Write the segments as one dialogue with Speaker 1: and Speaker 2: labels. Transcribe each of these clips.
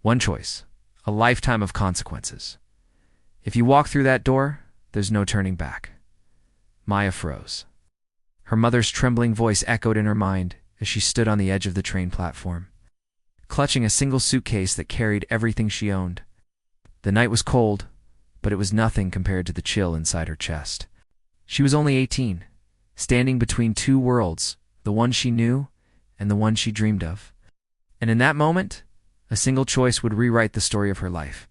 Speaker 1: One choice, a lifetime of consequences. If you walk through that door, there's no turning back. Maya froze. Her mother's trembling voice echoed in her mind as she stood on the edge of the train platform, clutching a single suitcase that carried everything she owned. The night was cold, but it was nothing compared to the chill inside her chest. She was only 18, standing between two worlds, the one she knew and the one she dreamed of. And in that moment, a single choice would rewrite the story of her life.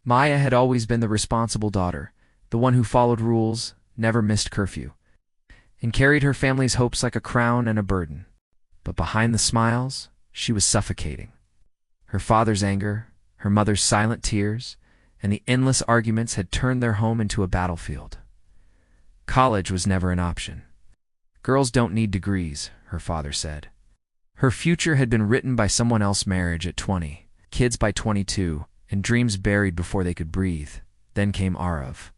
Speaker 1: Maya had always been the responsible daughter, the one who followed rules, never missed curfew, and carried her family's hopes like a crown and a burden. But behind the smiles, she was suffocating. Her father's anger, her mother's silent tears, and the endless arguments had turned their home into a battlefield. College was never an option. Girls don't need degrees, her father said. Her future had been written by someone else's marriage at 20, kids by 22, and dreams buried before they could breathe. Then came Arav.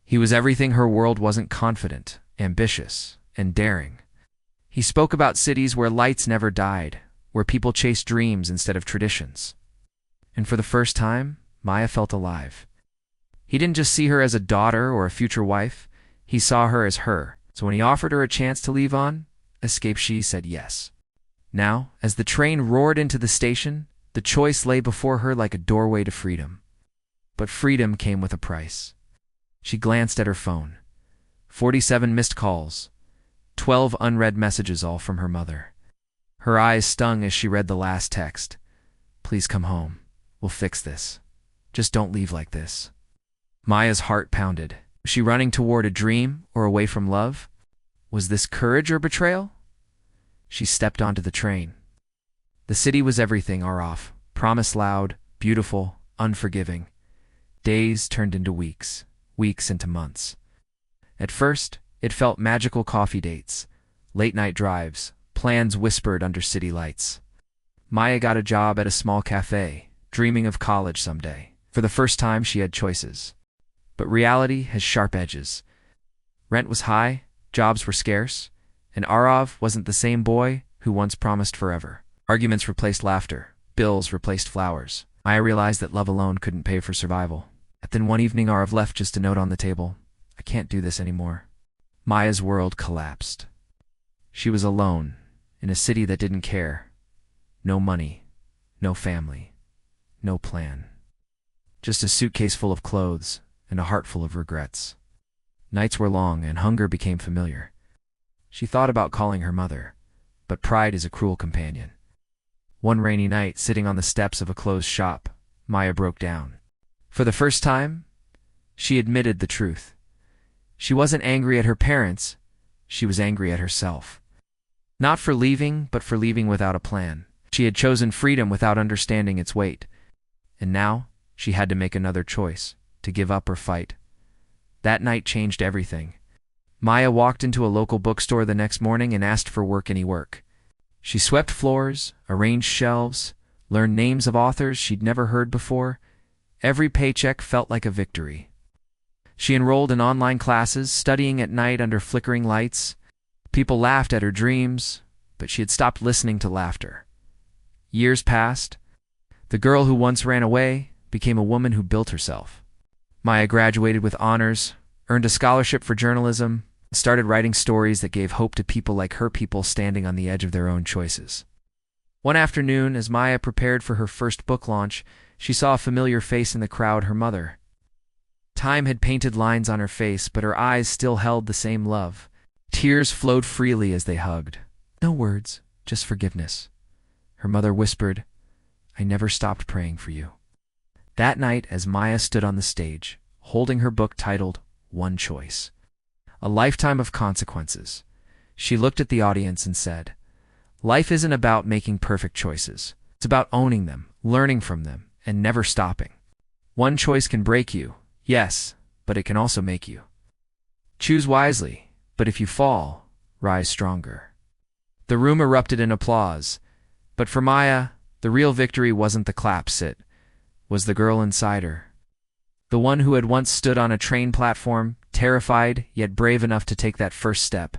Speaker 1: He was everything her world wasn't: confident, ambitious, and daring. He spoke about cities where lights never died, where people chased dreams instead of traditions. And for the first time, Maya felt alive. He didn't just see her as a daughter or a future wife, he saw her as her. So when he offered her a chance to leave on, escape, she said yes. Now, as the train roared into the station, the choice lay before her like a doorway to freedom. But freedom came with a price. She glanced at her phone. 47 missed calls, 12 unread messages, all from her mother. Her eyes stung as she read the last text. "Please come home. We'll fix this. Just don't leave like this." Maya's heart pounded. Was she running toward a dream or away from love? Was this courage or betrayal? She stepped onto the train. The city was everything Arav promised: loud, beautiful, unforgiving. Days turned into weeks, weeks into months. At first, it felt magical: coffee dates, late-night drives, plans whispered under city lights. Maya got a job at a small cafe, dreaming of college someday. For the first time, she had choices. But reality has sharp edges. Rent was high, jobs were scarce, and Arav wasn't the same boy who once promised forever. Arguments replaced laughter, bills replaced flowers. Maya realized that love alone couldn't pay for survival. And then one evening, Arav left just a note on the table. "I can't do this anymore." Maya's world collapsed. She was alone, in a city that didn't care. No money, no family, no plan. Just a suitcase full of clothes and a heart full of regrets. Nights were long and hunger became familiar. She thought about calling her mother, but pride is a cruel companion. One rainy night, sitting on the steps of a closed shop, Maya broke down. For the first time, she admitted the truth. She wasn't angry at her parents, she was angry at herself. Not for leaving, but for leaving without a plan. She had chosen freedom without understanding its weight. And now, she had to make another choice: to give up or fight. That night changed everything. Maya walked into a local bookstore the next morning and asked for work, any work. She swept floors, arranged shelves, learned names of authors she'd never heard before. Every paycheck felt like a victory. She enrolled in online classes, studying at night under flickering lights. People laughed at her dreams, but she had stopped listening to laughter. Years passed. The girl who once ran away became a woman who built herself. Maya graduated with honors, earned a scholarship for journalism, and started writing stories that gave hope to people like her, people standing on the edge of their own choices. One afternoon, as Maya prepared for her first book launch, she saw a familiar face in the crowd: her mother. Time had painted lines on her face, but her eyes still held the same love. Tears flowed freely as they hugged. "No words, just forgiveness." Her mother whispered, "I never stopped praying for you." That night, as Maya stood on the stage, holding her book titled One Choice, A Lifetime of Consequences, she looked at the audience and said, "Life isn't about making perfect choices. It's about owning them, learning from them, and never stopping. One choice can break you, yes, but it can also make you. Choose wisely, but if you fall, rise stronger." The room erupted in applause, but for Maya, the real victory wasn't the claps, it was the girl inside her. The one who had once stood on a train platform, terrified yet brave enough to take that first step.